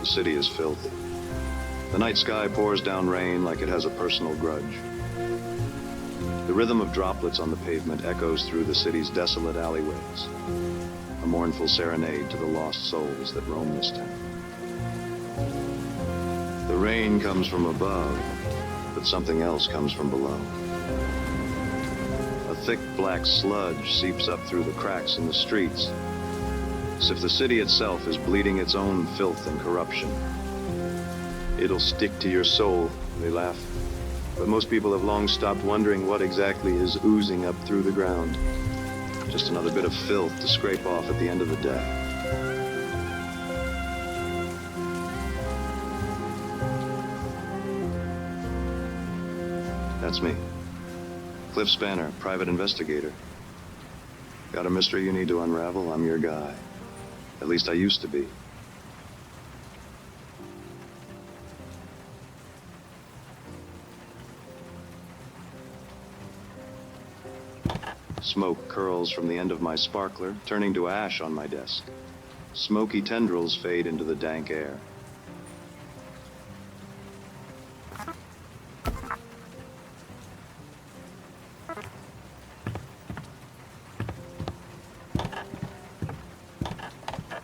The city is filthy. The night sky pours down rain like it has a personal grudge. The rhythm of droplets on the pavement echoes through the city's desolate alleyways, a mournful serenade to the lost souls that roam this town. The rain comes from above, but something else comes from below. A thick black sludge seeps up through the cracks in the streets, as if the city itself is bleeding its own filth and corruption. It'll stick to your soul, they laugh. But most people have long stopped wondering what exactly is oozing up through the ground. Just another bit of filth to scrape off at the end of the day. That's me. Cliff Spanner, private investigator. Got a mystery you need to unravel? I'm your guy. At least I used to be. Smoke curls from the end of my sparkler, turning to ash on my desk. Smoky tendrils fade into the dank air.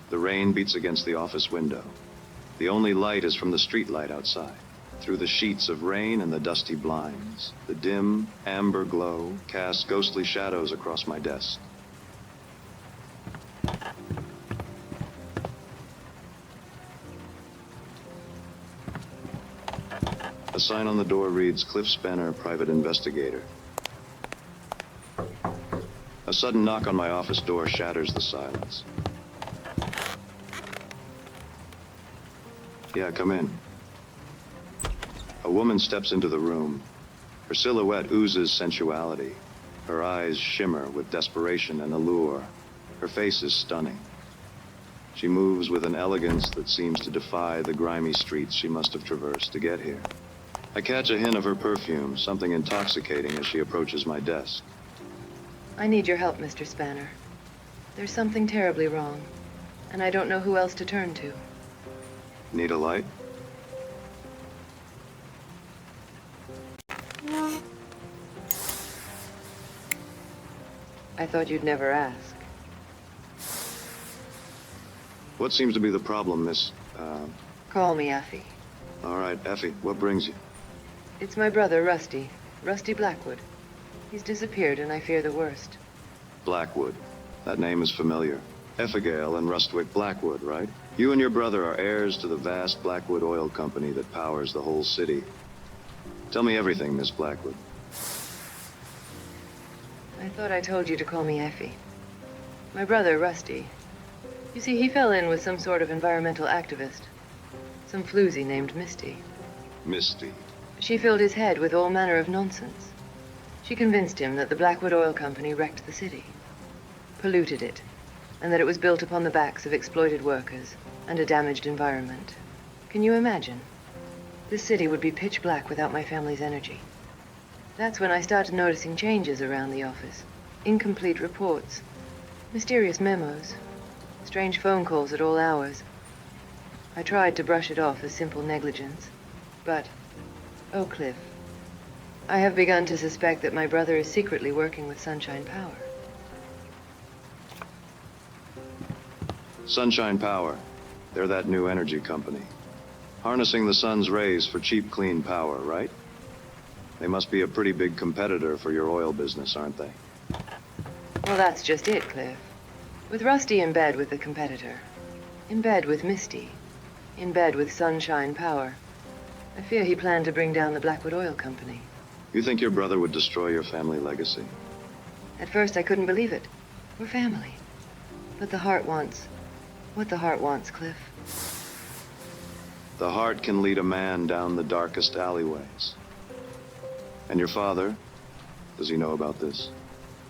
The rain beats against the office window. The only light is from the street light outside. Through the sheets of rain and the dusty blinds, the dim, amber glow casts ghostly shadows across my desk. A sign on the door reads, Cliff Spanner, private investigator. A sudden knock on my office door shatters the silence. Yeah, come in. A woman steps into the room. Her silhouette oozes sensuality. Her eyes shimmer with desperation and allure. Her face is stunning. She moves with an elegance that seems to defy the grimy streets she must have traversed to get here. I catch a hint of her perfume, something intoxicating as she approaches my desk. I need your help, Mr. Spanner. There's something terribly wrong, and I don't know who else to turn to. Need a light? I thought you'd never ask. What seems to be the problem, miss? Call me Effie. All right, Effie, what brings you? It's my brother, Rusty. Rusty Blackwood. He's disappeared, and I fear the worst. Blackwood. That name is familiar. Effigail and Rustwick Blackwood, right? You and your brother are heirs to the vast Blackwood oil company that powers the whole city. Tell me everything, Miss Blackwood. I thought I told you to call me Effie. My brother, Rusty. You see, he fell in with some sort of environmental activist. Some floozy named Misty. Misty. She filled his head with all manner of nonsense. She convinced him that the Blackwood Oil Company wrecked the city, polluted it, and that it was built upon the backs of exploited workers and a damaged environment. Can you imagine? This city would be pitch black without my family's energy. That's when I started noticing changes around the office. Incomplete reports, mysterious memos, strange phone calls at all hours. I tried to brush it off as simple negligence, but, oh, Cliff, I have begun to suspect that my brother is secretly working with Sunshine Power. Sunshine Power. They're that new energy company. Harnessing the sun's rays for cheap, clean power, right? They must be a pretty big competitor for your oil business, aren't they? Well, that's just it, Cliff. With Rusty in bed with the competitor, in bed with Misty, in bed with Sunshine Power, I fear he planned to bring down the Blackwood Oil Company. You think your brother would destroy your family legacy? At first, I couldn't believe it. We're family. But the heart wants what the heart wants, Cliff. The heart can lead a man down the darkest alleyways. And your father? Does he know about this?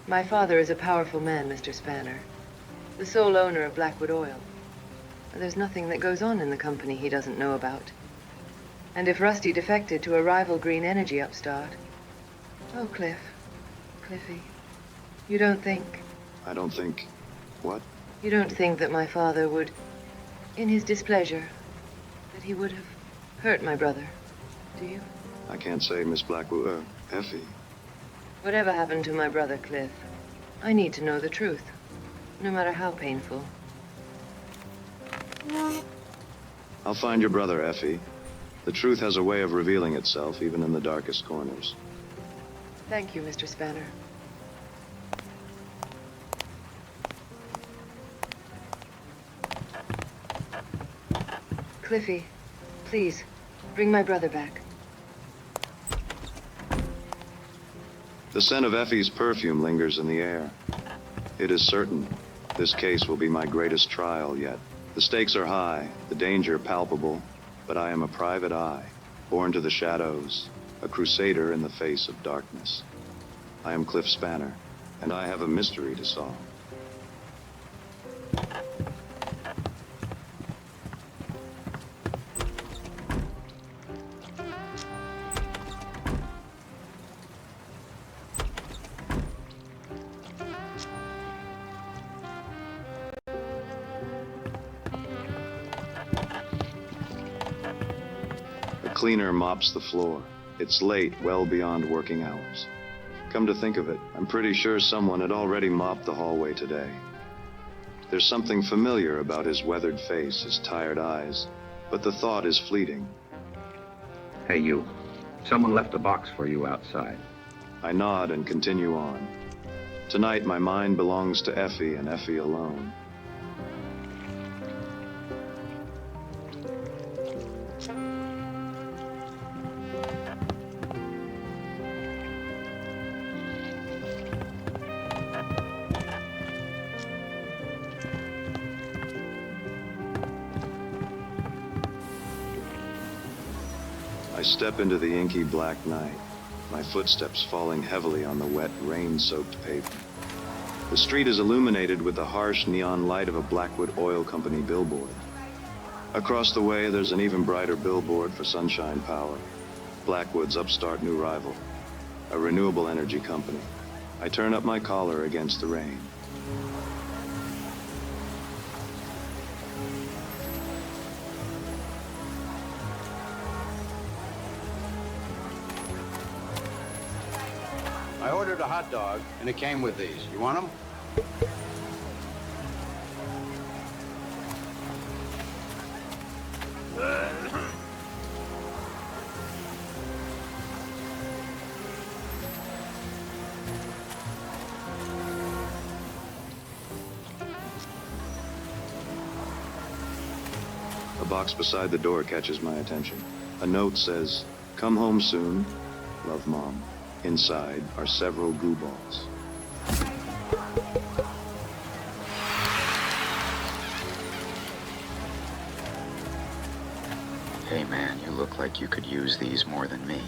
My father is a powerful man, Mr. Spanner. The sole owner of Blackwood Oil. There's nothing that goes on in the company he doesn't know about. And if Rusty defected to a rival green energy upstart... Oh, Cliffy, you don't think... I don't think... What? You don't think that my father would, in his displeasure, that he would have hurt my brother, do you? I can't say, Miss Blackwood. Effie. Whatever happened to my brother, Cliff, I need to know the truth, no matter how painful. I'll find your brother, Effie. The truth has a way of revealing itself, even in the darkest corners. Thank you, Mr. Spanner. Cliffy, please, bring my brother back. The scent of Effie's perfume lingers in the air. It is certain this case will be my greatest trial yet. The stakes are high, the danger palpable, but I am a private eye, born to the shadows, a crusader in the face of darkness. I am Cliff Spanner, and I have a mystery to solve. The cleaner mops the floor. It's late, well beyond working hours. Come to think of it, I'm pretty sure someone had already mopped the hallway today. There's something familiar about his weathered face, his tired eyes, but the thought is fleeting. Hey, you. Someone left a box for you outside. I nod and continue on. Tonight, my mind belongs to Effie and Effie alone. I step into the inky black night, my footsteps falling heavily on the wet, rain-soaked pavement. The street is illuminated with the harsh neon light of a Blackwood Oil Company billboard. Across the way, there's an even brighter billboard for Sunshine Power, Blackwood's upstart new rival, a renewable energy company. I turn up my collar against the rain. I ordered a hot dog, and it came with these. You want them? box beside the door catches my attention. A note says, "Come home soon. Love, Mom." Inside are several goo balls. Hey man, you look like you could use these more than me.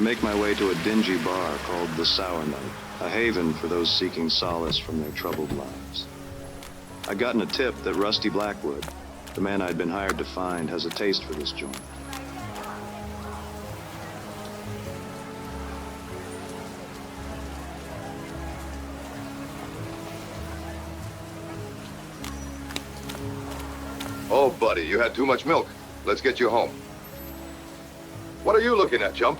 I make my way to a dingy bar called the Sour Note, a haven for those seeking solace from their troubled lives. I'd gotten a tip that Rusty Blackwood, the man I'd been hired to find, has a taste for this joint. Oh, buddy, you had too much milk. Let's get you home. What are you looking at, chump?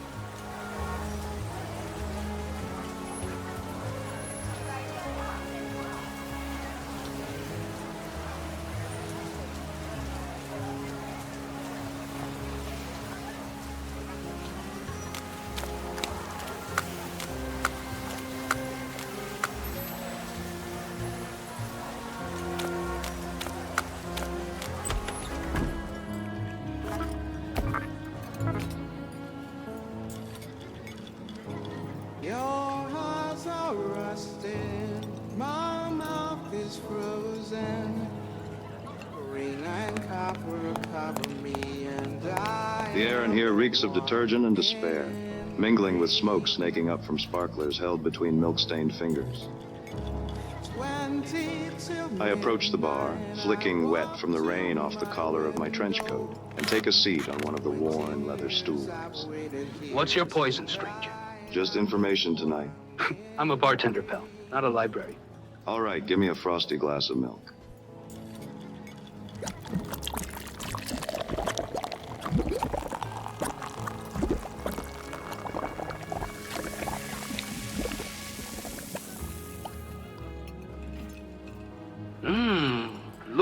The air in here reeks of detergent and despair, mingling with smoke snaking up from sparklers held between milk-stained fingers. I approach the bar, flicking wet from the rain off the collar of my trench coat, and take a seat on one of the worn leather stools. What's your poison, stranger? Just information tonight. I'm a bartender, pal, not a library. All right, give me a frosty glass of milk.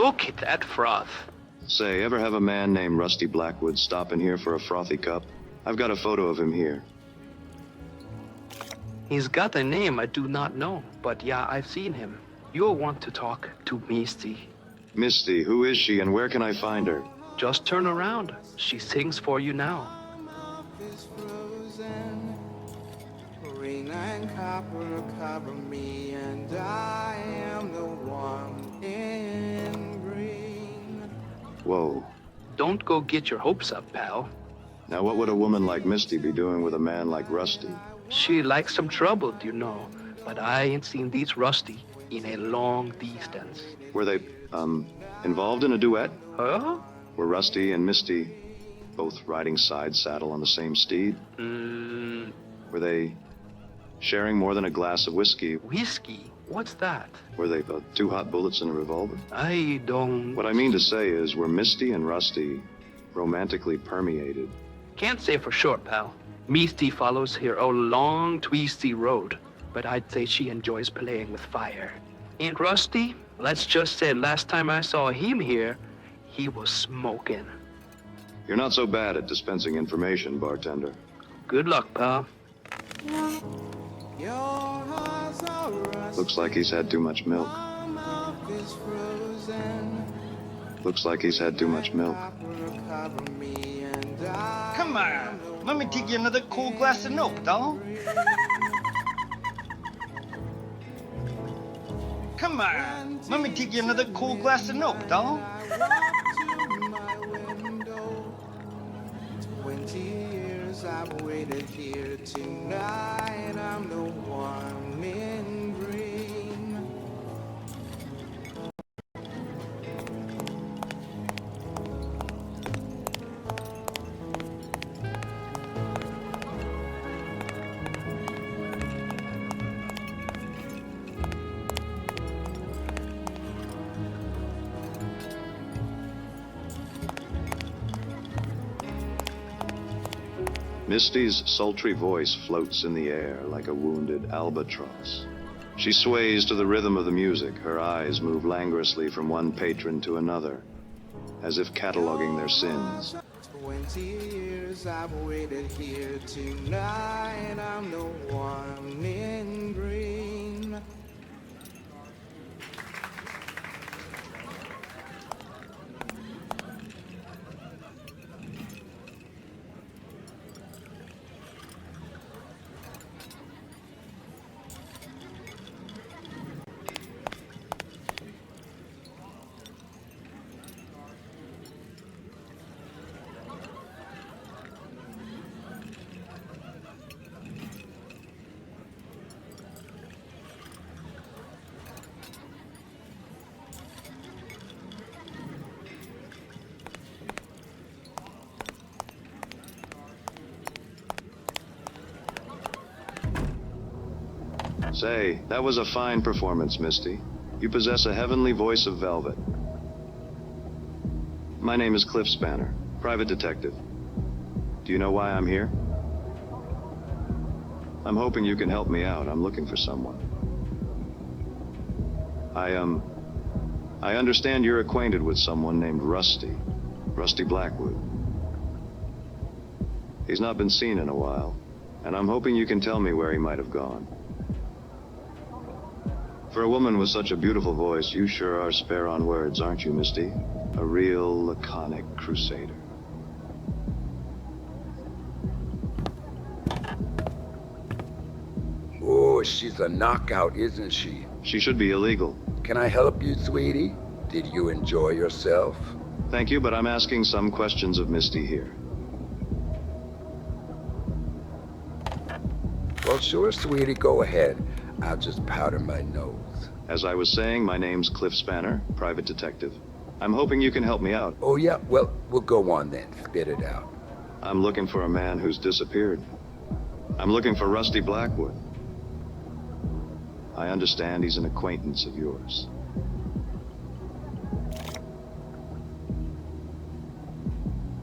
Look at that froth. Say, ever have a man named Rusty Blackwood stop in here for a frothy cup? I've got a photo of him here. He's got a name I do not know, but yeah, I've seen him. You'll want to talk to Misty. Misty, who is she and where can I find her? Just turn around. She sings for you now. Rain and copper cover me, and I am the one in green. Whoa. Don't go get your hopes up, pal. Now what would a woman like Misty be doing with a man like Rusty? She likes some trouble, you know, but I ain't seen these Rusty in a long distance. Were they, involved in a duet? Huh? Were Rusty and Misty both riding side saddle on the same steed? Were they sharing more than a glass of whiskey? Whiskey? What's that? Were they two hot bullets in a revolver? I don't... What I mean to say is, were Misty and Rusty romantically permeated? Can't say for sure, pal. Misty follows here a long, twisty road, but I'd say she enjoys playing with fire. And Rusty, let's just say last time I saw him here, he was smoking. You're not so bad at dispensing information, bartender. Good luck, pal. Your heart's all rusty. Looks like he's had too much milk. My mouth is frozen. Looks like he's had too much milk. Copper cover me, and I Come on, let me take you another cold glass of milk, dog. Come on, let me take you another cold glass of milk, dog. to my window. 20 years I've waited here. Tonight I'm the one in green. Misty's sultry voice floats in the air like a wounded albatross. She sways to the rhythm of the music. Her eyes move languorously from one patron to another, as if cataloging their sins. 20 years I've waited here. Tonight I'm the one in green. Say, that was a fine performance, Misty. You possess a heavenly voice of velvet. My name is Cliff Spanner, private detective. Do you know why I'm here? I'm hoping you can help me out. I'm looking for someone. I understand you're acquainted with someone named Rusty Blackwood. He's not been seen in a while, and I'm hoping you can tell me where he might have gone. For a woman with such a beautiful voice, you sure are spare on words, aren't you, Misty? A real laconic crusader. Oh, she's a knockout, isn't she? She should be illegal. Can I help you, sweetie? Did you enjoy yourself? Thank you, but I'm asking some questions of Misty here. Well, sure, sweetie, go ahead. I'll just powder my nose. As I was saying, my name's Cliff Spanner, private detective. I'm hoping you can help me out. Oh, yeah? Well, we'll go on then. Spit it out. I'm looking for a man who's disappeared. I'm looking for Rusty Blackwood. I understand he's an acquaintance of yours.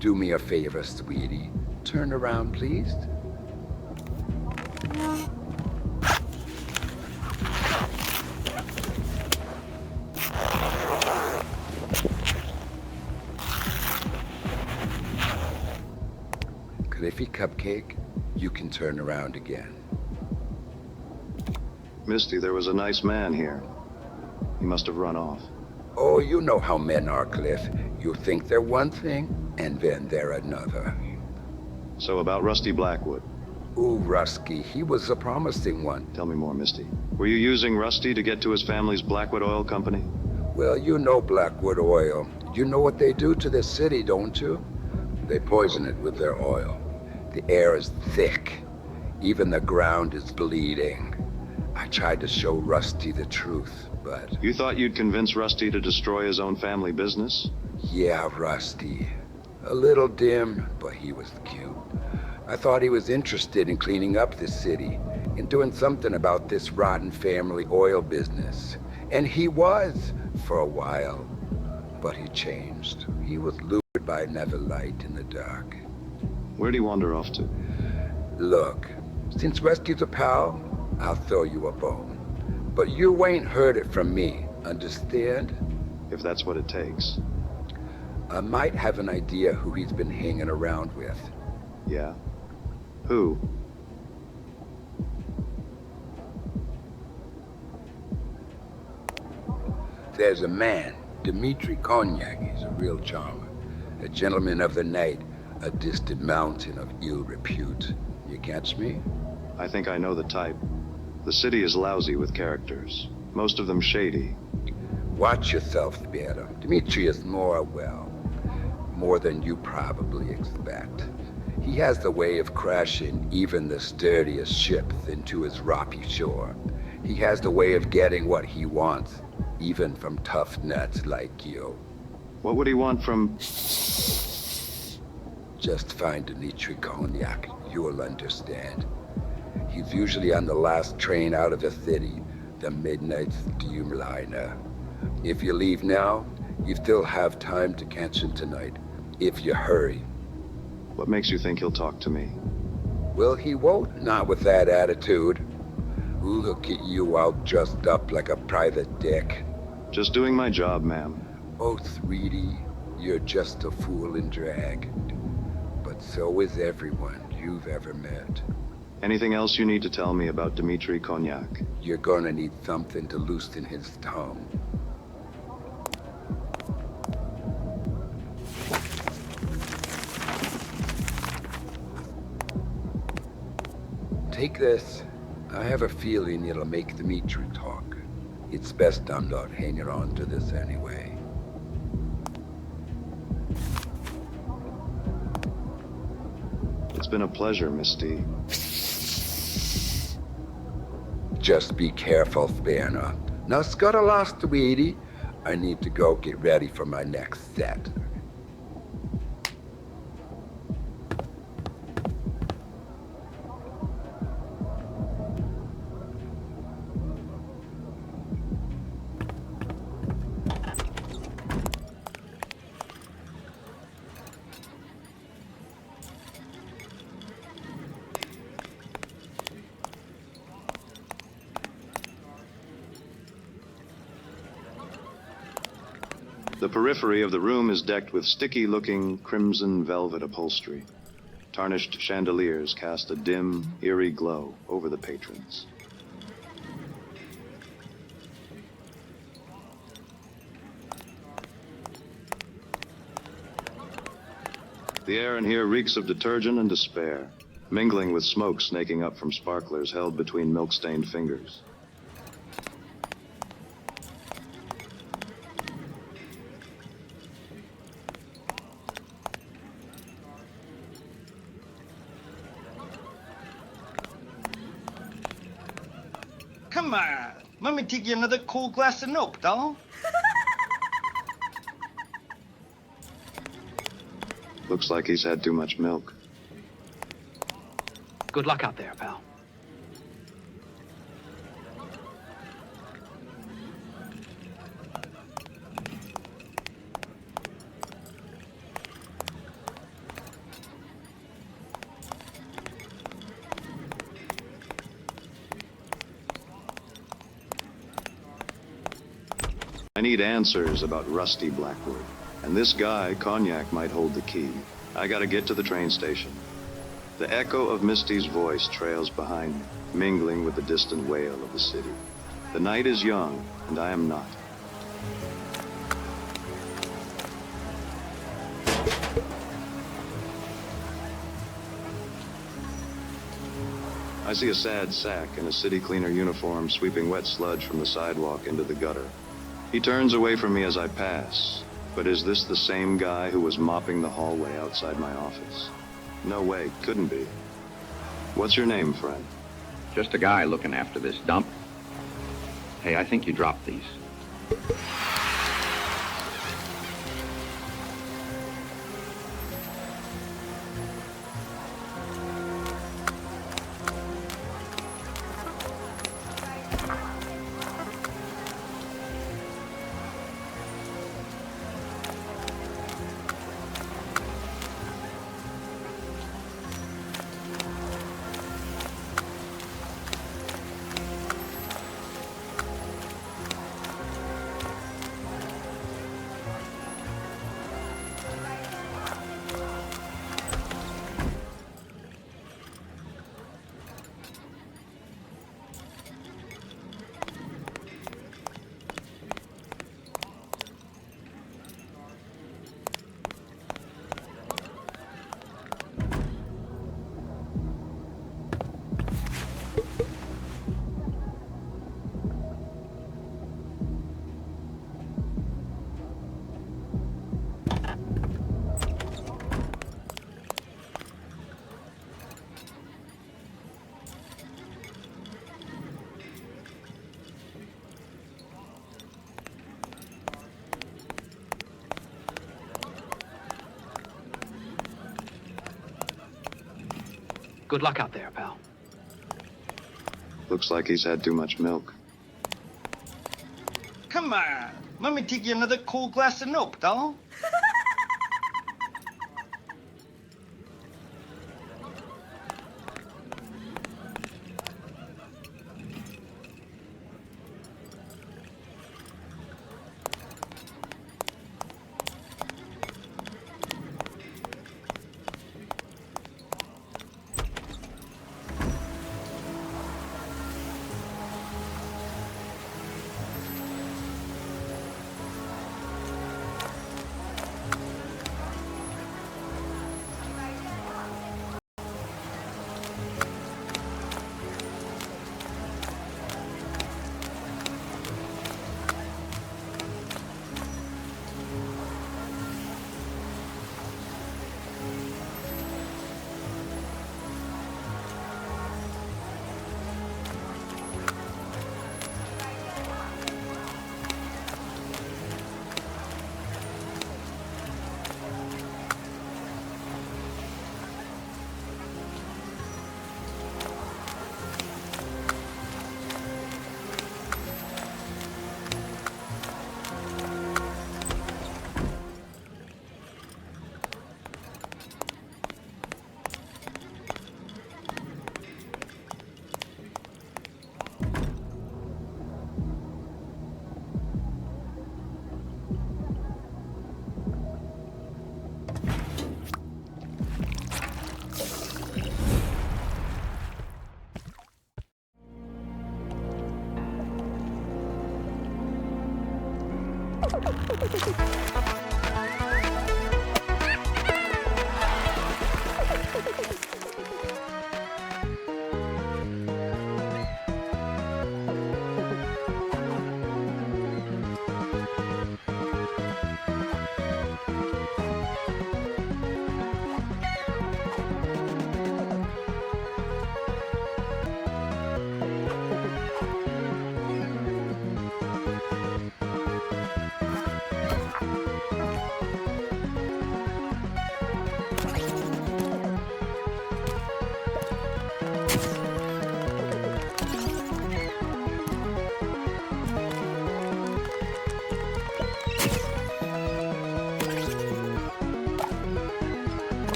Do me a favor, sweetie. Turn around, please. coffee, Cupcake? You can turn around again. Misty, there was a nice man here. He must have run off. Oh, you know how men are, Cliff. You think they're one thing, and then they're another. So about Rusty Blackwood. Ooh, Rusty, he was a promising one. Tell me more, Misty. Were you using Rusty to get to his family's Blackwood Oil Company? Well, you know Blackwood Oil. You know what they do to this city, don't you? They poison it with their oil. The air is thick. Even the ground is bleeding. I tried to show Rusty the truth, but... You thought you'd convince Rusty to destroy his own family business? Yeah, Rusty. A little dim, but he was cute. I thought he was interested in cleaning up this city, in doing something about this rotten family oil business. And he was, for a while. But he changed. He was lured by another light in the dark. Where'd he wander off to? Look, since Rusty's a pal, I'll throw you a bone. But you ain't heard it from me, understand? If that's what it takes. I might have an idea who he's been hanging around with. Yeah? Who? There's a man, Dmitri Cognac. He's a real charmer. A gentleman of the night, a distant mountain of ill repute. You catch me? I think I know the type. The city is lousy with characters. Most of them shady. Watch yourself, Spiero. Dmitri is more than you probably expect. He has the way of crashing even the sturdiest ships into his rocky shore. He has the way of getting what he wants, even from tough nuts like you. What would he want from... Just find Dmitri Cognac. You'll understand. He's usually on the last train out of the city, the midnight Steamliner. If you leave now, you still have time to catch him tonight, if you hurry. What makes you think he'll talk to me? Well, he won't, not with that attitude. Look at you all dressed up like a private dick. Just doing my job, ma'am. Oh, sweetie, you're just a fool in drag. But so is everyone you've ever met. Anything else you need to tell me about Dmitri Cognac? You're gonna need something to loosen his tongue. Take this. I have a feeling it'll make Dmitri talk. It's best I'm not hanging on to this anyway. It's been a pleasure, Misty. Just be careful, Spanner. Now scuttle lost, sweetie. I need to go get ready for my next set. The periphery of the room is decked with sticky-looking crimson velvet upholstery. Tarnished chandeliers cast a dim, eerie glow over the patrons. The air in here reeks of detergent and despair, mingling with smoke snaking up from sparklers held between milk-stained fingers. Come on. Let me take you another cold glass of milk, doll. Looks like he's had too much milk. Good luck out there, pal. I need answers about Rusty Blackwood. And this guy, Cognac, might hold the key. I gotta get to the train station. The echo of Misty's voice trails behind me, mingling with the distant wail of the city. The night is young, and I am not. I see a sad sack in a city cleaner uniform sweeping wet sludge from the sidewalk into the gutter. He turns away from me as I pass, but is this the same guy who was mopping the hallway outside my office? No way, couldn't be. What's your name, friend? Just a guy looking after this dump. Hey, I think you dropped these. Good luck out there, pal. Looks like he's had too much milk. Come on. Let me take you another cold glass of milk, doll.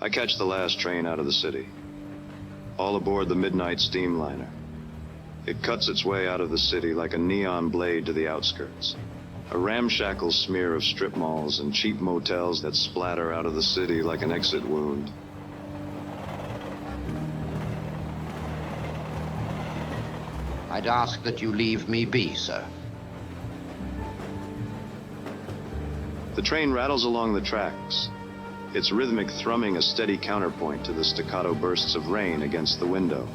I catch the last train out of the city. All aboard the midnight Steamliner. It cuts its way out of the city like a neon blade to the outskirts. A ramshackle smear of strip malls and cheap motels that splatter out of the city like an exit wound. I'd ask that you leave me be, sir. The train rattles along the tracks, its rhythmic thrumming a steady counterpoint to the staccato bursts of rain against the window.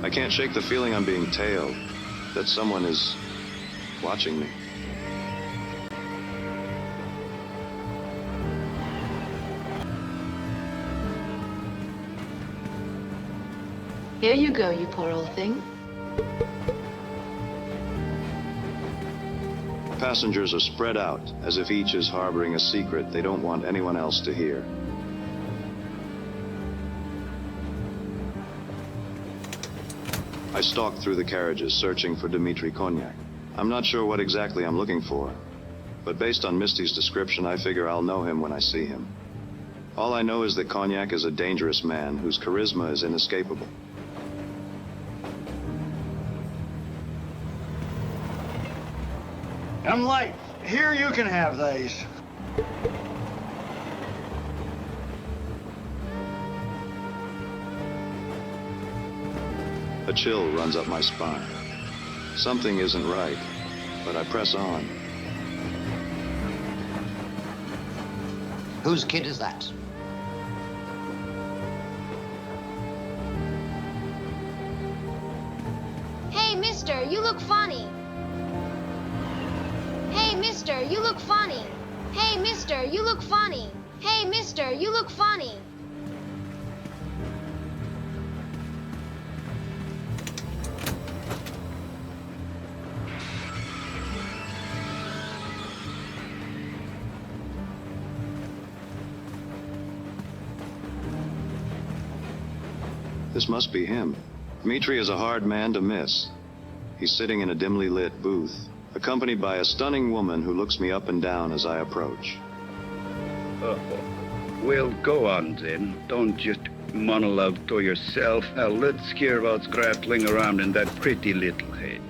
I can't shake the feeling I'm being tailed, that someone is watching me. Here you go, you poor old thing. Passengers are spread out, as if each is harboring a secret they don't want anyone else to hear. I stalk through the carriages, searching for Dmitri Konyak. I'm not sure what exactly I'm looking for, but based on Misty's description, I figure I'll know him when I see him. All I know is that Konyak is a dangerous man whose charisma is inescapable. I'm light. Here, you can have these. A chill runs up my spine. Something isn't right, but I press on. Whose kid is that? Hey, mister, you look funny. Hey, mister, you look funny. Hey, mister, you look funny. Hey, mister, you look funny. This must be him. Dmitri is a hard man to miss. He's sitting in a dimly lit booth, accompanied by a stunning woman who looks me up and down as I approach. Well, go on then. Don't just monologue to yourself. Now let's hear what's rattling around in that pretty little head.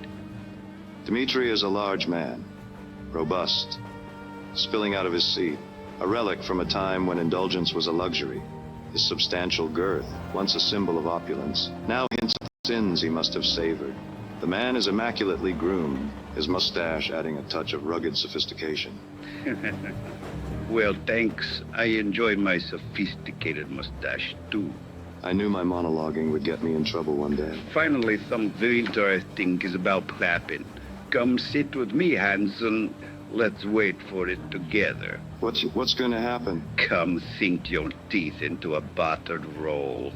Dmitri is a large man, robust, spilling out of his seat, a relic from a time when indulgence was a luxury. His substantial girth, once a symbol of opulence, now hints at the sins he must have savored. The man is immaculately groomed, his mustache adding a touch of rugged sophistication. Well, thanks. I enjoy my sophisticated mustache, too. I knew my monologuing would get me in trouble one day. Finally, something interesting is about to happen. Come sit with me, Hanson. Let's wait for it together. What's going to happen? Come sink your teeth into a buttered roll.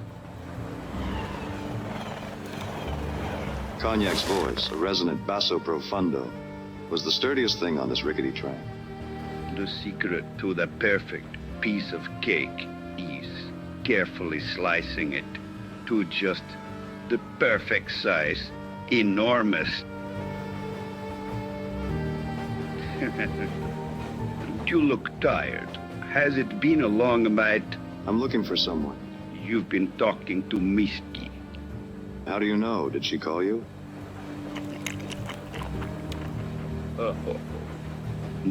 Cognac's voice, a resonant basso profundo, was the sturdiest thing on this rickety train. The secret to the perfect piece of cake is carefully slicing it to just the perfect size, enormous. You look tired. Has it been a long night? I'm looking for someone. You've been talking to Misty. How do you know? Did she call you? Oh.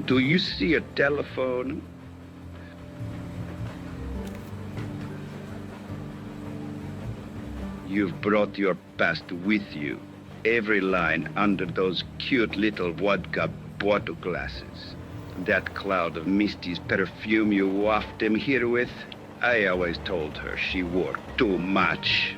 Do you see a telephone? You've brought your past with you. Every line under those cute little vodka bottle glasses. That cloud of Misty's perfume you waft him here with, I always told her she wore too much.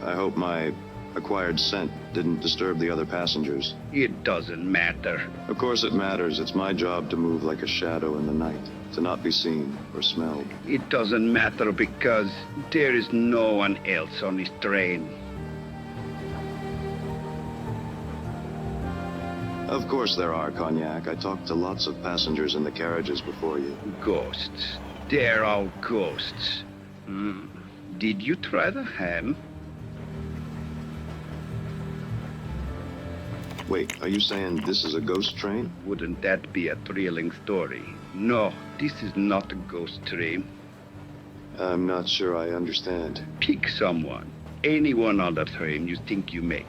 I hope my acquired scent didn't disturb the other passengers. It doesn't matter. Of course it matters. It's my job to move like a shadow in the night, to not be seen or smelled. It doesn't matter because there is no one else on this train. Of course there are, Cognac. I talked to lots of passengers in the carriages before you. Ghosts. They're all ghosts. Did you try the ham? Wait, are you saying this is a ghost train? Wouldn't that be a thrilling story? No, this is not a ghost train. I'm not sure I understand. Pick someone. Anyone on the train you think you make.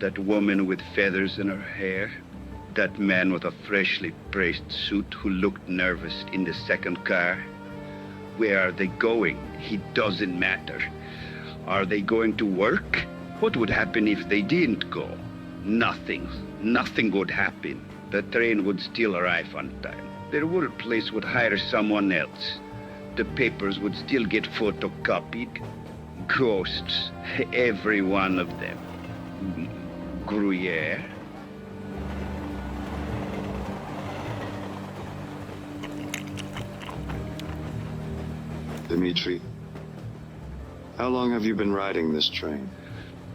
That woman with feathers in her hair. That man with a freshly pressed suit who looked nervous in the second car. Where are they going? It doesn't matter. Are they going to work? What would happen if they didn't go? Nothing. Nothing would happen. The train would still arrive on time. Their workplace would hire someone else. The papers would still get photocopied. Ghosts. Every one of them. Gruyere. Dimitri, how long have you been riding this train?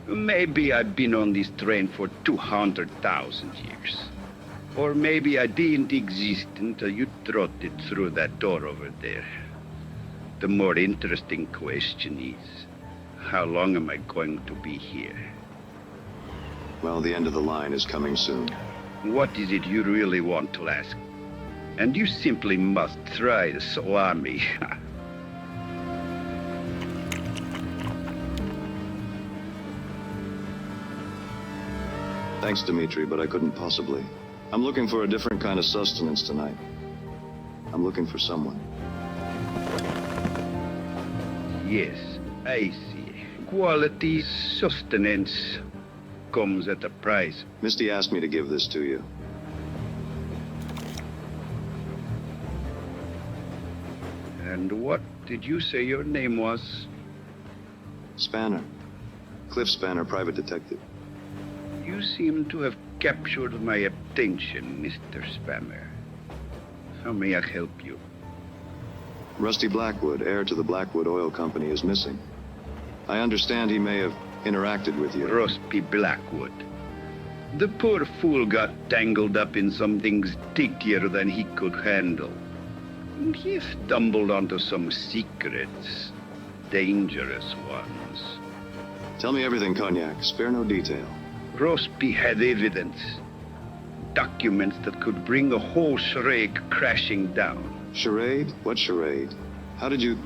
Maybe I've been on this train for 200,000 years. Or maybe I didn't exist until you trotted through that door over there. The more interesting question is, how long am I going to be here? Well, the end of the line is coming soon. What is it you really want to ask? And you simply must try the salami. Thanks, Dimitri, but I couldn't possibly. I'm looking for a different kind of sustenance tonight. I'm looking for someone. Yes, I see. Quality sustenance comes at a price. Misty asked me to give this to you. And what did you say your name was? Spanner. Cliff Spanner, private detective. You seem to have captured my attention, Mr. Spammer. How may I help you? Rusty Blackwood, heir to the Blackwood Oil Company, is missing. I understand he may have interacted with you. Rusty Blackwood. The poor fool got tangled up in something stickier than he could handle. He stumbled onto some secrets, dangerous ones. Tell me everything, Cognac. Spare no detail. Rosby had evidence. Documents that could bring the whole charade crashing down. Charade? What charade? How did you...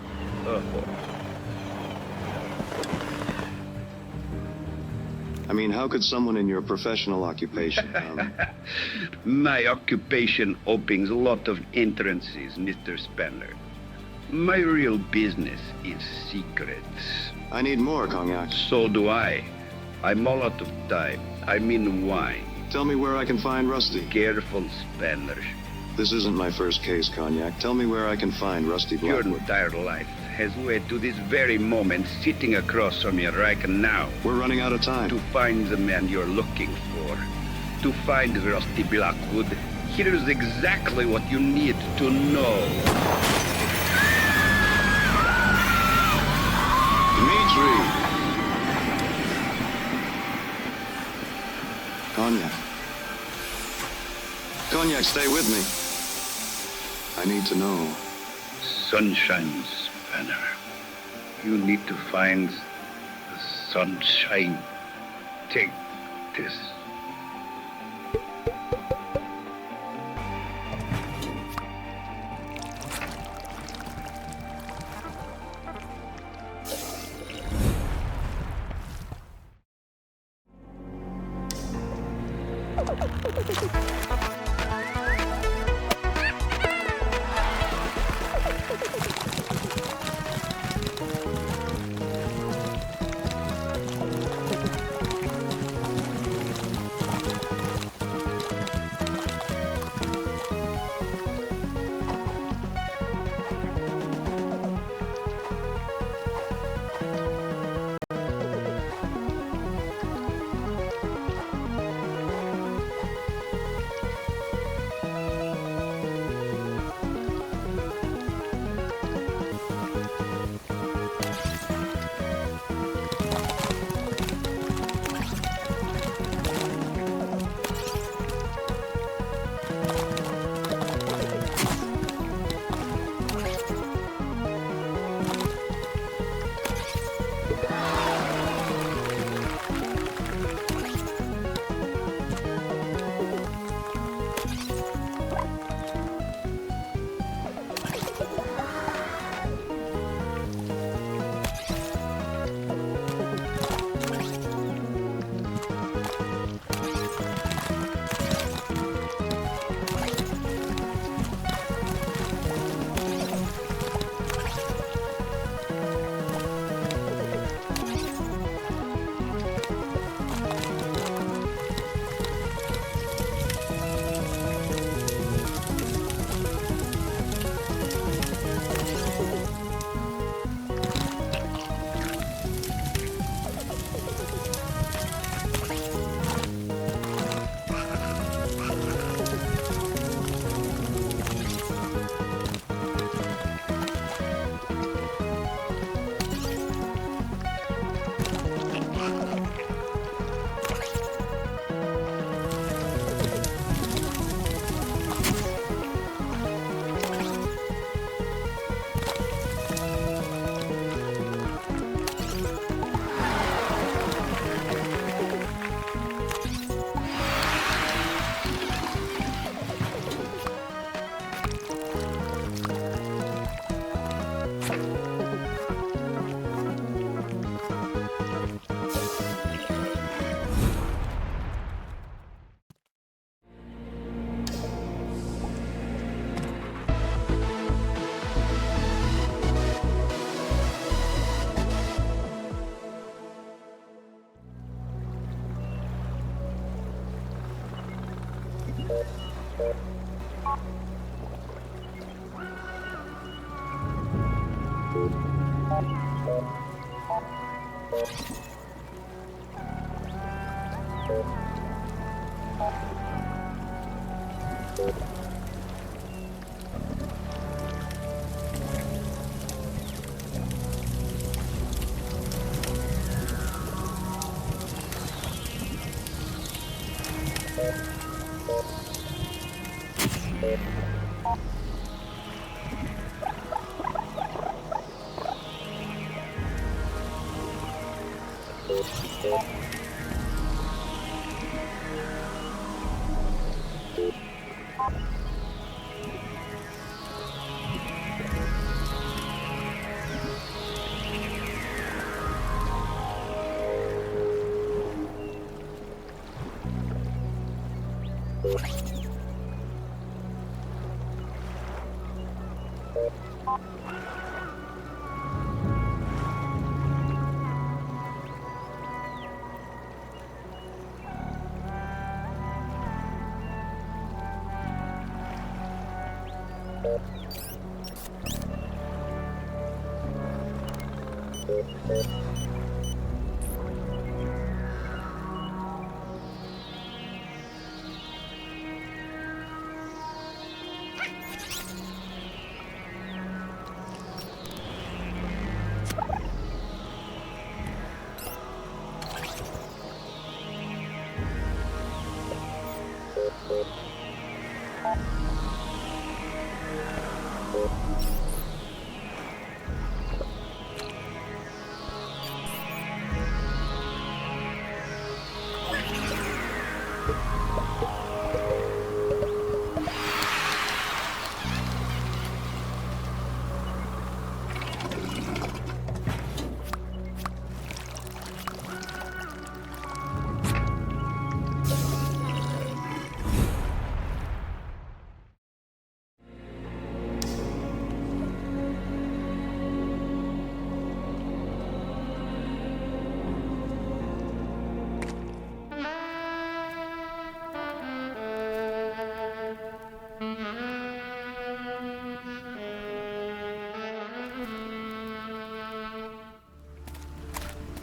I mean, how could someone in your professional occupation... My occupation opens a lot of entrances, Mr. Spanner. My real business is secrets. I need more, Cognac. So do I. I'm all out of time. I mean wine. Tell me where I can find Rusty. Careful, Spanner. This isn't my first case, Cognac. Tell me where I can find Rusty Blackwood. Your entire life has led to this very moment sitting across from you right now. We're running out of time. To find the man you're looking for. To find Rusty Blackwood. Here's exactly what you need to know. Dimitri! Cognac. Cognac, stay with me. I need to know. Sunshine Spanner. You need to find the sunshine. Take this.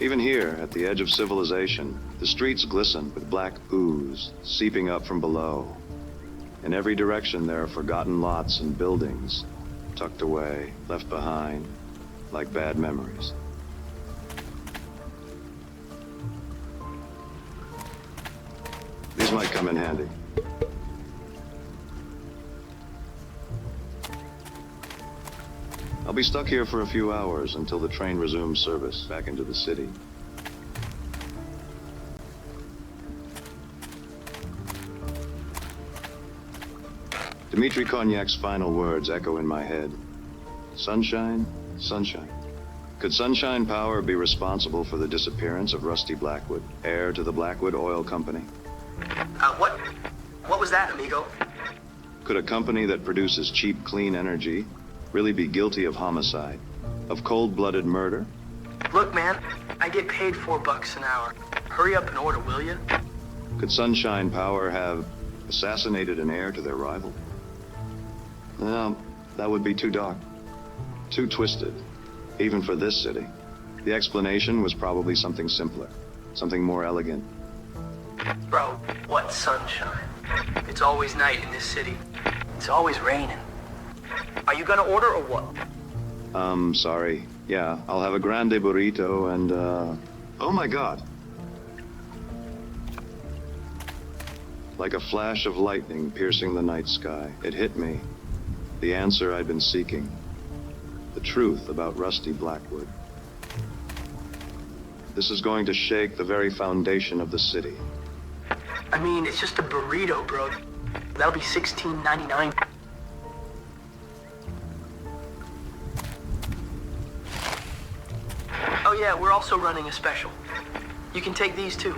Even here, at the edge of civilization, the streets glisten with black ooze seeping up from below. In every direction there are forgotten lots and buildings, tucked away, left behind, like bad memories. These might come in handy. I'll be stuck here for a few hours until the train resumes service back into the city. Dmitri Kognac's final words echo in my head. Sunshine, sunshine. Could sunshine power be responsible for the disappearance of Rusty Blackwood, heir to the Blackwood Oil Company? What was that, amigo? Could a company that produces cheap, clean energy really be guilty of homicide, of cold-blooded murder? Look, man, I get paid $4 an hour. Hurry up and order, will you? Could Sunshine Power have assassinated an heir to their rival? No, that would be too dark, too twisted, even for this city. The explanation was probably something simpler, something more elegant. Bro, what sunshine? It's always night in this city. It's always raining. Are you gonna order or what? Sorry. Yeah, I'll have a grande burrito and, oh my God. Like a flash of lightning piercing the night sky, it hit me. The answer I'd been seeking. The truth about Rusty Blackwood. This is going to shake the very foundation of the city. I mean, it's just a burrito, bro. That'll be $16.99. Oh yeah, we're also running a special. You can take these too.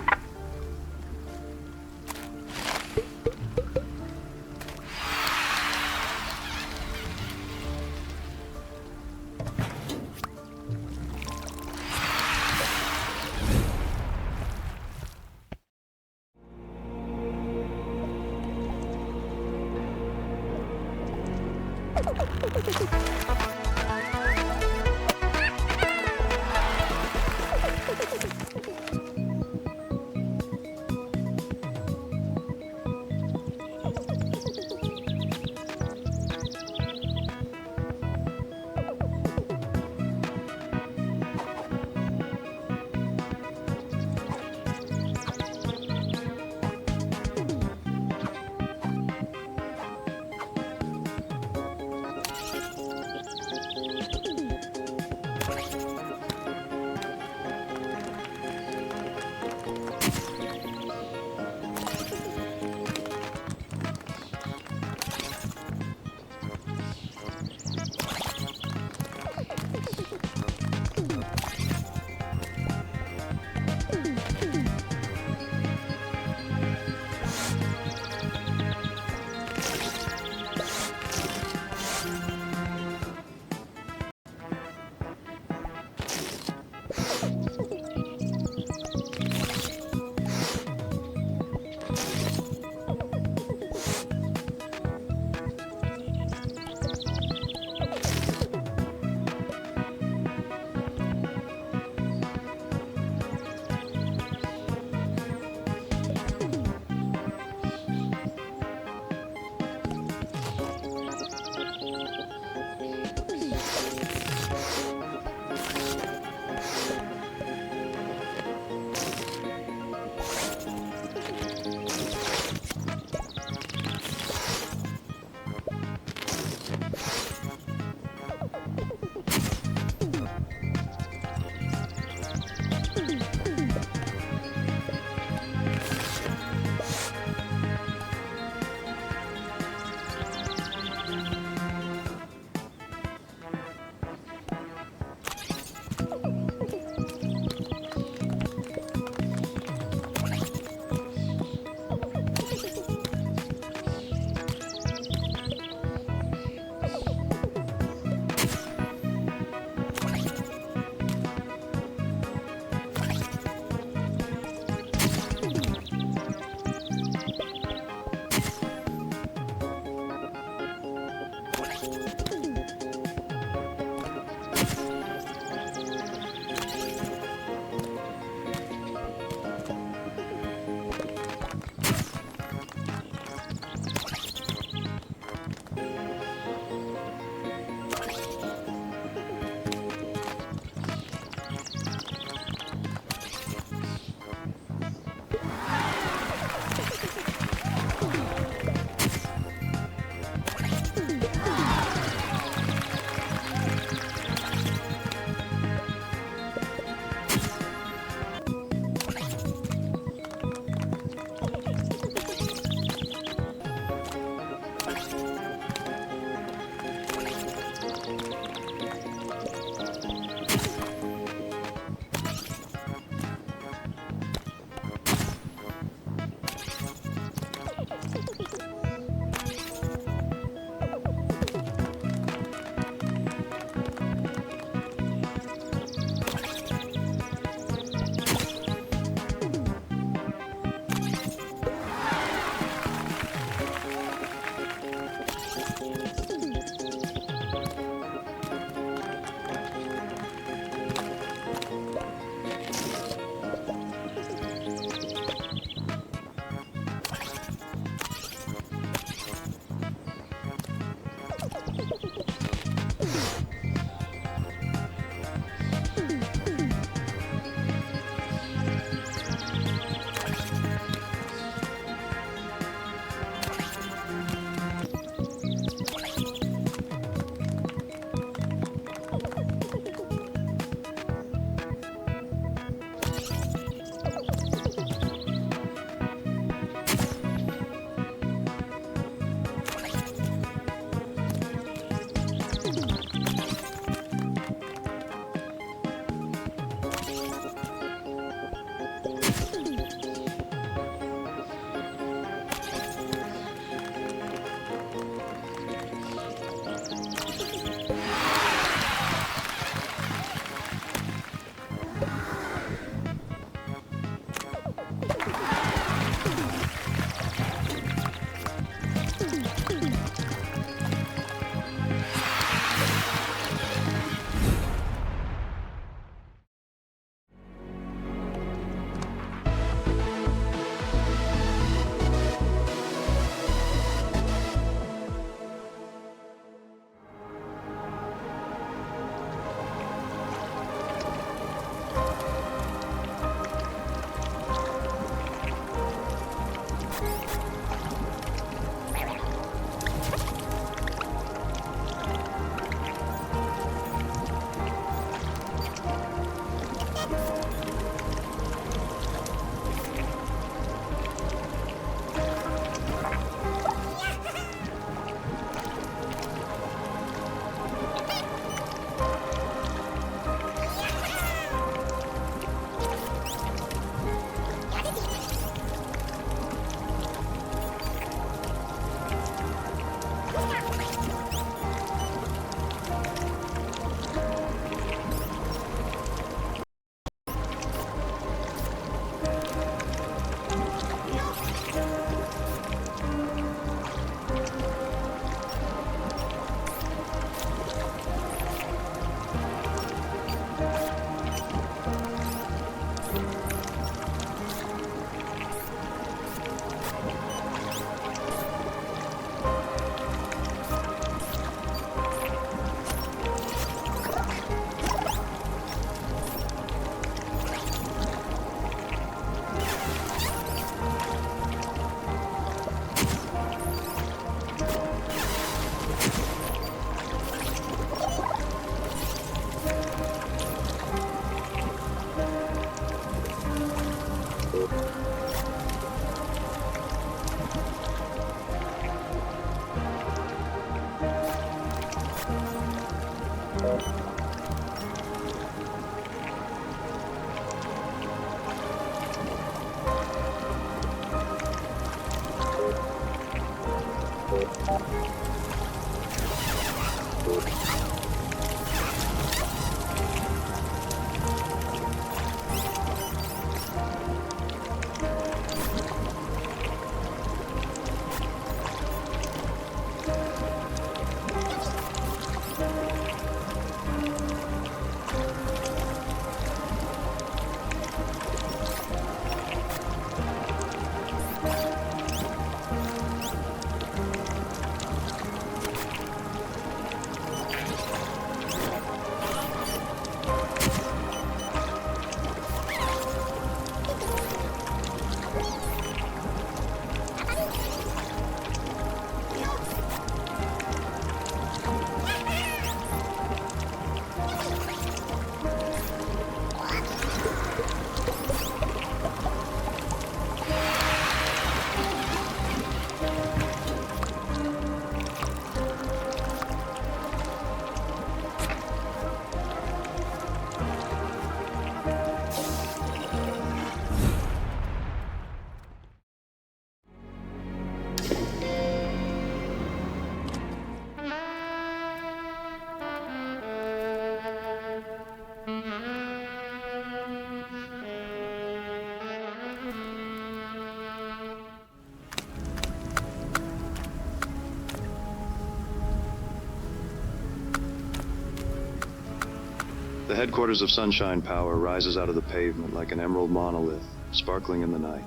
The headquarters of Sunshine Power rises out of the pavement like an emerald monolith, sparkling in the night.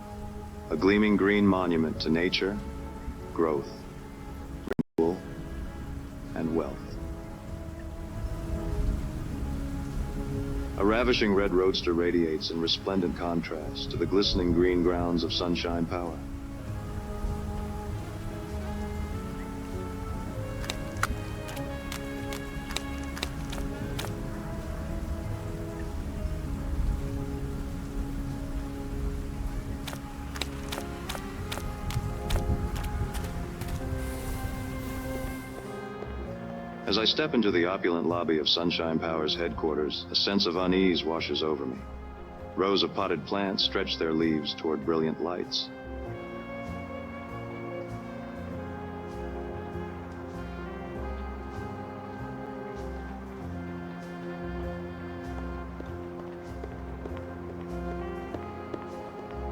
A gleaming green monument to nature, growth, renewal, and wealth. A ravishing red roadster radiates in resplendent contrast to the glistening green grounds of Sunshine Power. As I step into the opulent lobby of Sunshine Power's headquarters, a sense of unease washes over me. Rows of potted plants stretch their leaves toward brilliant lights.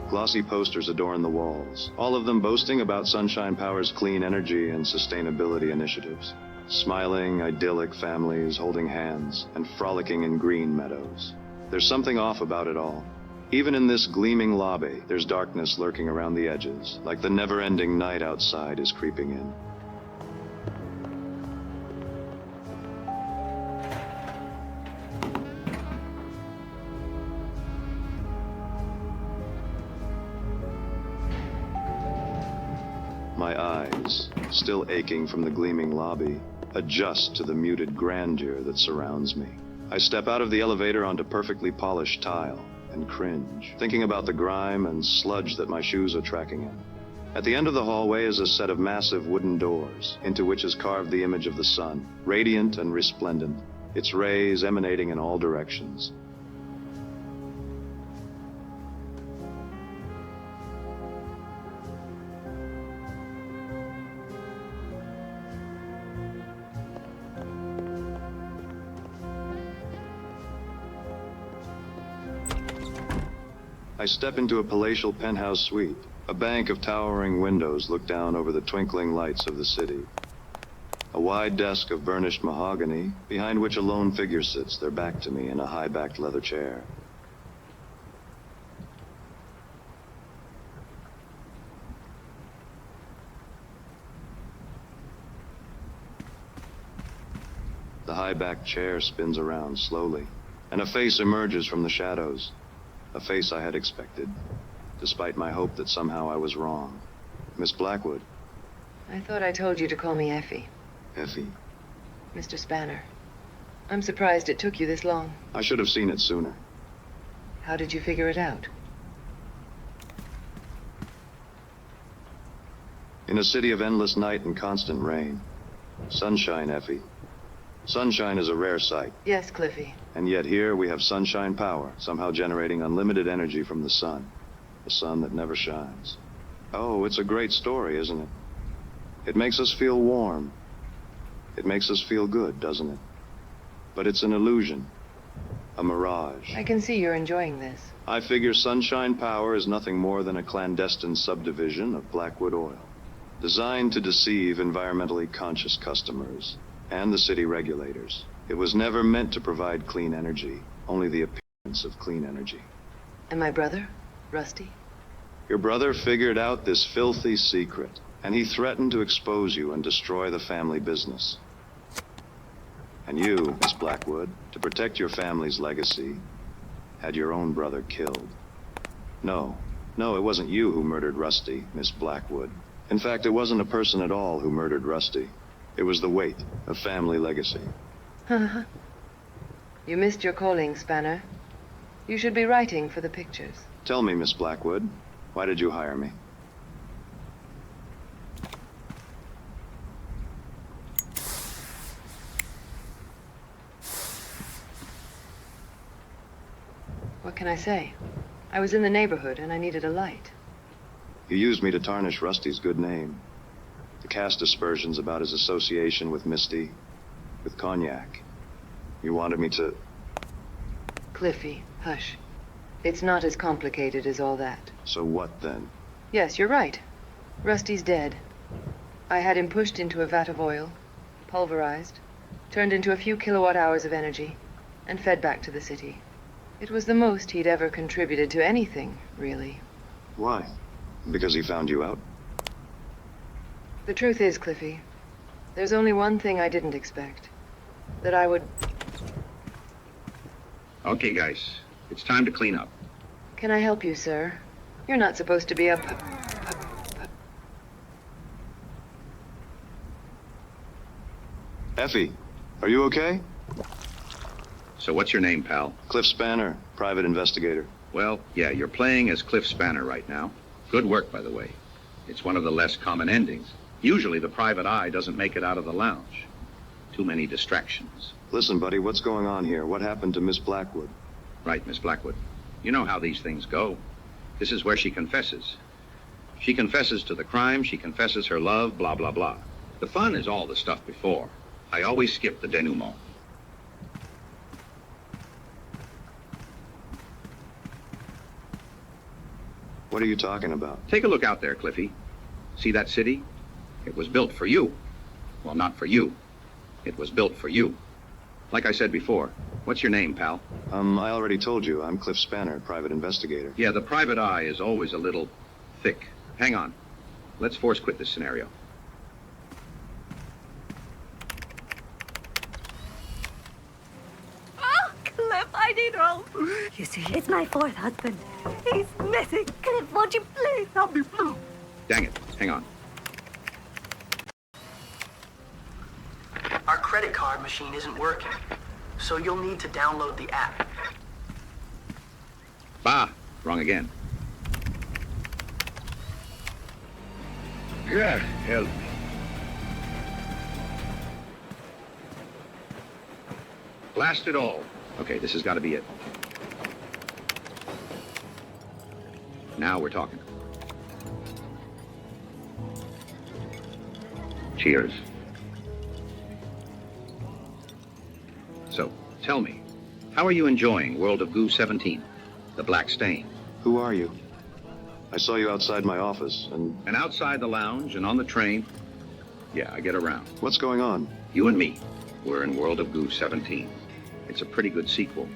Glossy posters adorn the walls, all of them boasting about Sunshine Power's clean energy and sustainability initiatives. Smiling, idyllic families holding hands and frolicking in green meadows. There's something off about it all. Even in this gleaming lobby, there's darkness lurking around the edges, like the never-ending night outside is creeping in. My eyes, still aching from the gleaming lobby, adjust to the muted grandeur that surrounds me. I step out of the elevator onto perfectly polished tile and cringe, thinking about the grime and sludge that my shoes are tracking in. At the end of the hallway is a set of massive wooden doors, into which is carved the image of the sun, radiant and resplendent, its rays emanating in all directions. I step into a palatial penthouse suite. A bank of towering windows look down over the twinkling lights of the city. A wide desk of burnished mahogany, behind which a lone figure sits, their back to me in a high-backed leather chair. The high-backed chair spins around slowly, and a face emerges from the shadows. A face I had expected, despite my hope that somehow I was wrong. Miss Blackwood. I thought I told you to call me Effie. Effie. Mr. Spanner. I'm surprised it took you this long. I should have seen it sooner. How did you figure it out? In a city of endless night and constant rain. Sunshine, Effie. Sunshine is a rare sight. Yes, Cliffy. And yet here we have sunshine power, somehow generating unlimited energy from the sun. The sun that never shines. Oh, it's a great story, isn't it? It makes us feel warm. It makes us feel good, doesn't it? But it's an illusion. A mirage. I can see you're enjoying this. I figure sunshine power is nothing more than a clandestine subdivision of Blackwood Oil, designed to deceive environmentally conscious customers and the city regulators. It was never meant to provide clean energy, only the appearance of clean energy. And my brother, Rusty? Your brother figured out this filthy secret, and he threatened to expose you and destroy the family business. And you, Miss Blackwood, to protect your family's legacy, had your own brother killed. No, it wasn't you who murdered Rusty, Miss Blackwood. In fact, it wasn't a person at all who murdered Rusty. It was the weight of family legacy. You missed your calling, Spanner. You should be writing for the pictures. Tell me, Miss Blackwood, why did you hire me? What can I say? I was in the neighborhood and I needed a light. You used me to tarnish Rusty's good name, to cast aspersions about his association with Misty, with Cognac. You wanted me to... Cliffy, hush. It's not as complicated as all that. So what then? Yes, you're right. Rusty's dead. I had him pushed into a vat of oil, pulverized, turned into a few kilowatt hours of energy, and fed back to the city. It was the most he'd ever contributed to anything, really. Why? Because he found you out? The truth is, Cliffy, there's only one thing I didn't expect. That I would... Okay, guys. It's time to clean up. Can I help you, sir? You're not supposed to be a... Effie, are you okay? So what's your name, pal? Cliff Spanner, private investigator. Well, yeah, you're playing as Cliff Spanner right now. Good work, by the way. It's one of the less common endings. Usually the private eye doesn't make it out of the lounge. Too many distractions. Listen, buddy, what's going on here? What happened to Miss Blackwood? Right, Miss Blackwood. You know how these things go. This is where she confesses. She confesses to the crime, she confesses her love, blah, blah, blah. The fun is all the stuff before. I always skip the denouement. What are you talking about? Take a look out there, Cliffy. See that city? It was built for you. Well, not for you. It was built for you. Like I said before, what's your name, pal? I already told you. I'm Cliff Spanner, private investigator. Yeah, the private eye is always a little thick. Hang on. Let's force quit this scenario. Oh, Cliff, I need help. You see, it's my fourth husband. He's missing. Cliff, won't you please help me? Dang it. Hang on. Our credit card machine isn't working, so you'll need to download the app. Bah, wrong again. God, help me. Blast it all. Okay, this has got to be it. Now we're talking. Cheers. So, tell me, how are you enjoying World of Goo 17, the Black Stain? Who are you? I saw you outside my office, and outside the lounge and on the train. Yeah, I get around. What's going on? You and me, we're in World of Goo 17. It's a pretty good sequel.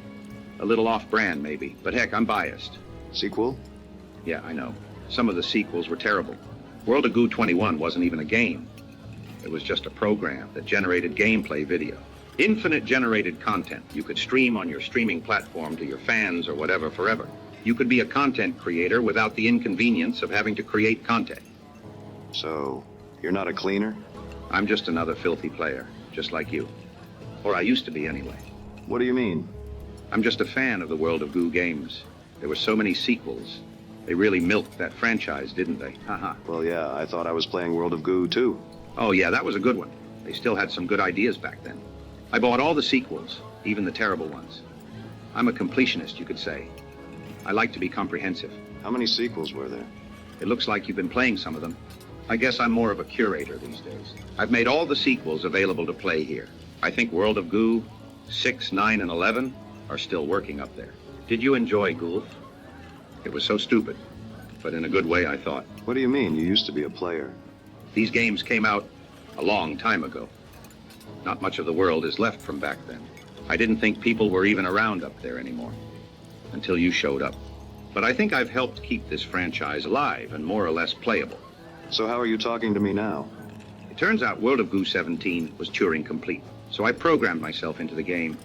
A little off-brand, maybe, but heck, I'm biased. Sequel? Yeah, I know. Some of the sequels were terrible. World of Goo 21 wasn't even a game. It was just a program that generated gameplay video. Infinite generated content you could stream on your streaming platform to your fans or whatever forever. You could be a content creator without the inconvenience of having to create content. So, you're not a cleaner? I'm just another filthy player, just like you. Or I used to be anyway. What do you mean? I'm just a fan of the World of Goo games. There were so many sequels. They really milked that franchise, didn't they? Haha. Well, yeah, I thought I was playing World of Goo, too. Oh, yeah, that was a good one. They still had some good ideas back then. I bought all the sequels, even the terrible ones. I'm a completionist, you could say. I like to be comprehensive. How many sequels were there? It looks like you've been playing some of them. I guess I'm more of a curator these days. I've made all the sequels available to play here. I think World of Goo, 6, 9, and 11 are still working up there. Did you enjoy Goolf? It was so stupid, but in a good way, I thought. What do you mean? You used to be a player. These games came out a long time ago. Not much of the world is left from back then. I didn't think people were even around up there anymore, until you showed up. But I think I've helped keep this franchise alive and more or less playable. So how are you talking to me now? It turns out World of Goo 17 was Turing complete, so I programmed myself into the game.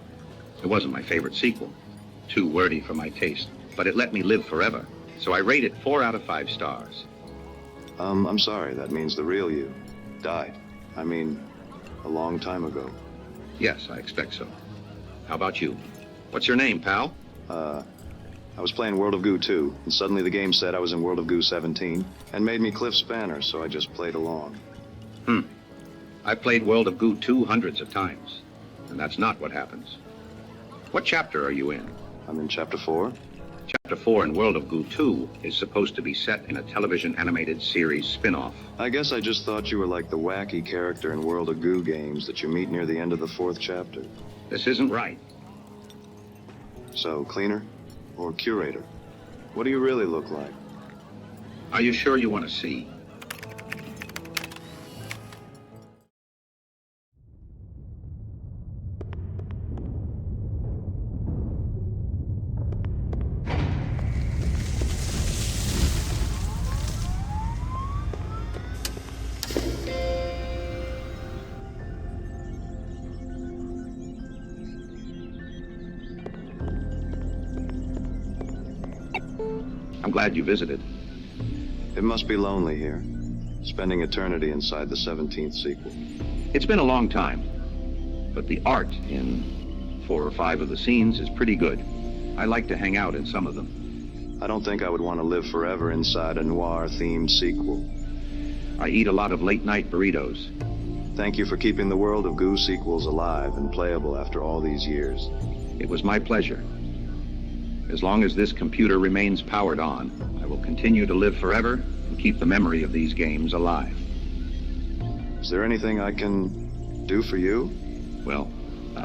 It wasn't my favorite sequel, too wordy for my taste, but it let me live forever, so I rate it 4 out of 5 stars. I'm sorry, that means the real you died. I mean, a long time ago. Yes, I expect so. How about you? What's your name, pal? I was playing World of Goo 2, and suddenly the game said I was in World of Goo 17, and made me Cliff Spanner, so I just played along. I've played World of Goo 2 hundreds of times, and that's not what happens. What chapter are you in? I'm in Chapter 4. Chapter 4 in World of Goo 2 is supposed to be set in a television animated series spin-off. I guess I just thought you were like the wacky character in World of Goo games that you meet near the end of the 4th chapter. This isn't right. So, cleaner? Or curator? What do you really look like? Are you sure you want to see? I'm glad you visited. It must be lonely here, spending eternity inside the 17th sequel. It's been a long time, but the art in 4 or 5 of the scenes is pretty good. I like to hang out in some of them. I don't think I would want to live forever inside a noir-themed sequel. I eat a lot of late-night burritos. Thank you for keeping the World of Goo sequels alive and playable after all these years. It was my pleasure. As long as this computer remains powered on, I will continue to live forever and keep the memory of these games alive. Is there anything I can do for you? Well,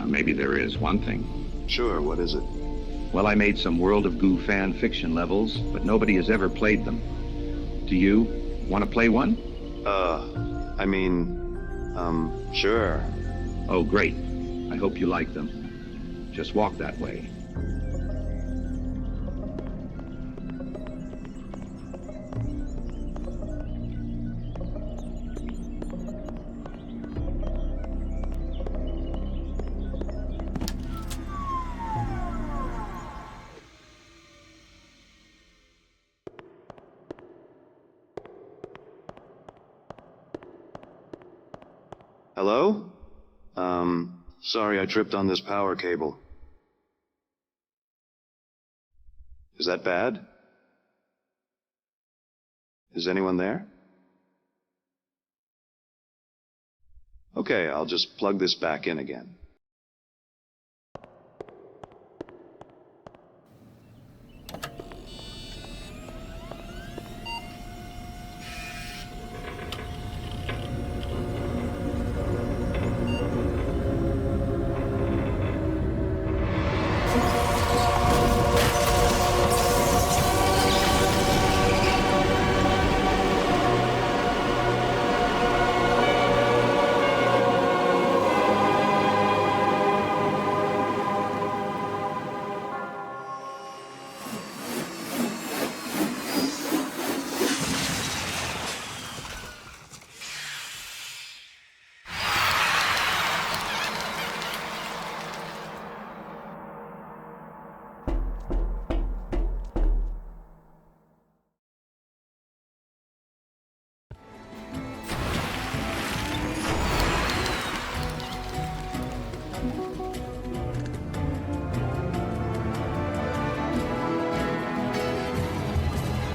maybe there is one thing. Sure, what is it? Well, I made some World of Goo fan fiction levels, but nobody has ever played them. Do you want to play one? Sure. Oh, great. I hope you like them. Just walk that way. Hello? Sorry I tripped on this power cable. Is that bad? Is anyone there? Okay, I'll just plug this back in again.